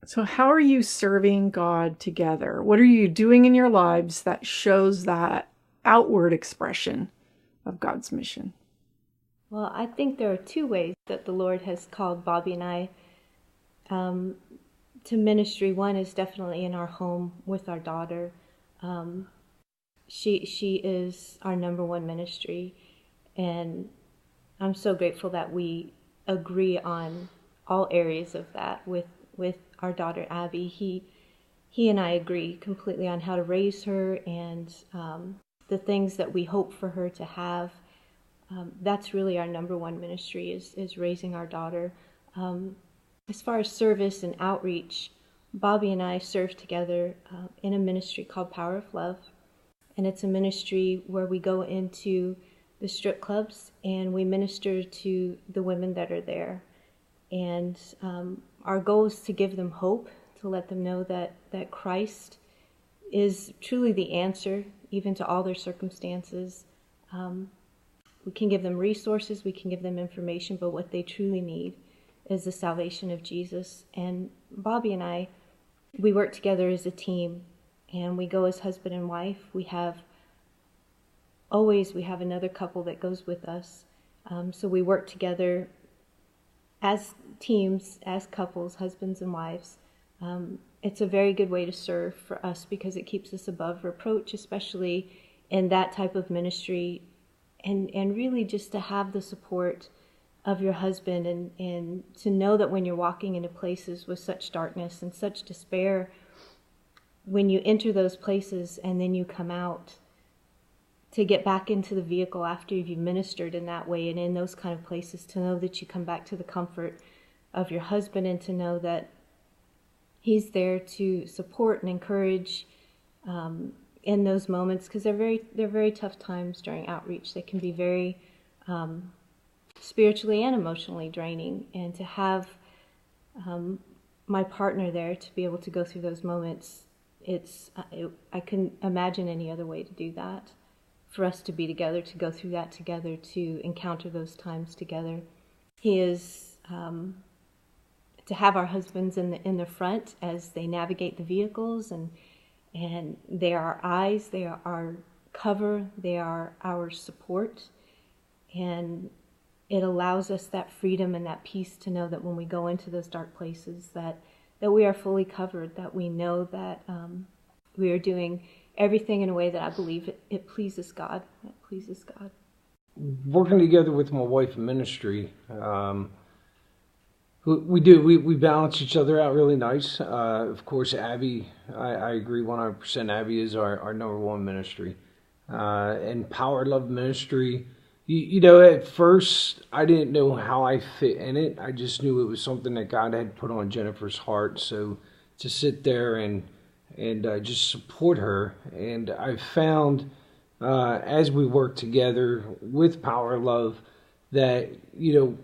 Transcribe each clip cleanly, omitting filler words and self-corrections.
So how are you serving God together? What are you doing in your lives that shows that outward expression of God's mission? Well, I think there are two ways that the Lord has called Bobby and I to ministry. One is definitely in our home with our daughter. She is our number one ministry, and I'm so grateful that we agree on all areas of that with our daughter Abby. He and I agree completely on how to raise her and the things that we hope for her to have. That's really our number one ministry is raising our daughter. As far as service and outreach, Bobby and I serve together in a ministry called Power of Love. And it's a ministry where we go into the strip clubs and we minister to the women that are there. And our goal is to give them hope, to let them know that Christ is truly the answer, even to all their circumstances. We can give them resources, we can give them information, but what they truly need is the salvation of Jesus. And Bobby and I, we work together as a team, and we go as husband and wife. We have another couple that goes with us. So we work together as teams, as couples, husbands and wives. It's a very good way to serve for us because it keeps us above reproach, especially in that type of ministry. And really just to have the support of your husband and to know that when you're walking into places with such darkness and such despair, when you enter those places and then you come out, to get back into the vehicle after you've ministered in that way and in those kind of places, to know that you come back to the comfort of your husband and to know that he's there to support and encourage in those moments, because they're very tough times during outreach. They can be very spiritually and emotionally draining, and to have my partner there to be able to go through those moments, I couldn't imagine any other way to do that. For us to be together, to go through that together, to encounter those times together. He is to have our husbands in the front as they navigate the vehicles, and they are our eyes, they are our cover, they are our support, and it allows us that freedom and that peace to know that when we go into those dark places that we are fully covered, that we know that we are doing everything in a way that I believe it pleases God. It pleases God. Working together with my wife in ministry, we balance each other out really nice. Of course, Abby, I agree 100%. Abby is our number one ministry. And Power Love Ministry, you know, at first I didn't know how I fit in it. I just knew it was something that God had put on Jennifer's heart. So to sit there and just support her. And I found as we work together with Power Love that, you know,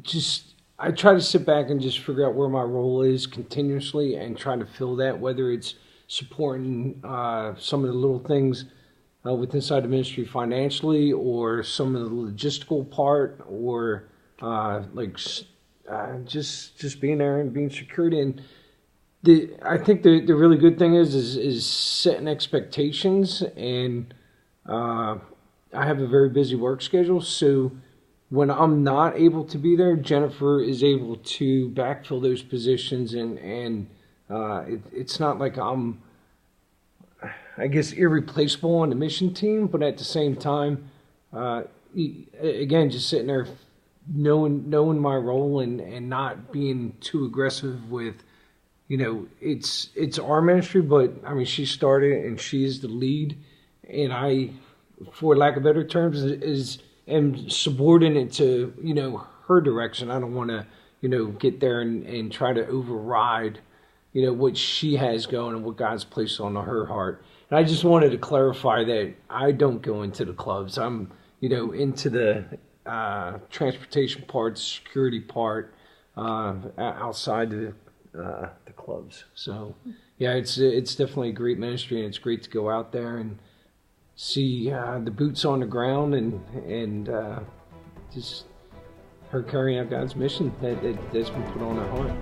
just I try to sit back and just figure out where my role is continuously and try to fill that, whether it's supporting some of the little things with inside the ministry financially, or some of the logistical part, or just being there and being security. And I think the really good thing is setting expectations, and I have a very busy work schedule, so when I'm not able to be there, Jennifer is able to backfill those positions, and it's not like I'm, I guess, irreplaceable on the mission team, but at the same time, again, just sitting there knowing my role and not being too aggressive with, you know, it's our ministry, but I mean, she started and she's the lead, and I, for lack of better terms, am subordinate to, you know, her direction. I don't want to, you know, get there and try to override, you know, what she has going and what God's placed on her heart. And I just wanted to clarify that I don't go into the clubs. I'm, you know, into the transportation part, the security part, outside the clubs. So yeah, it's definitely a great ministry, and it's great to go out there and see the boots on the ground and just her carrying out God's mission that's been put on her heart.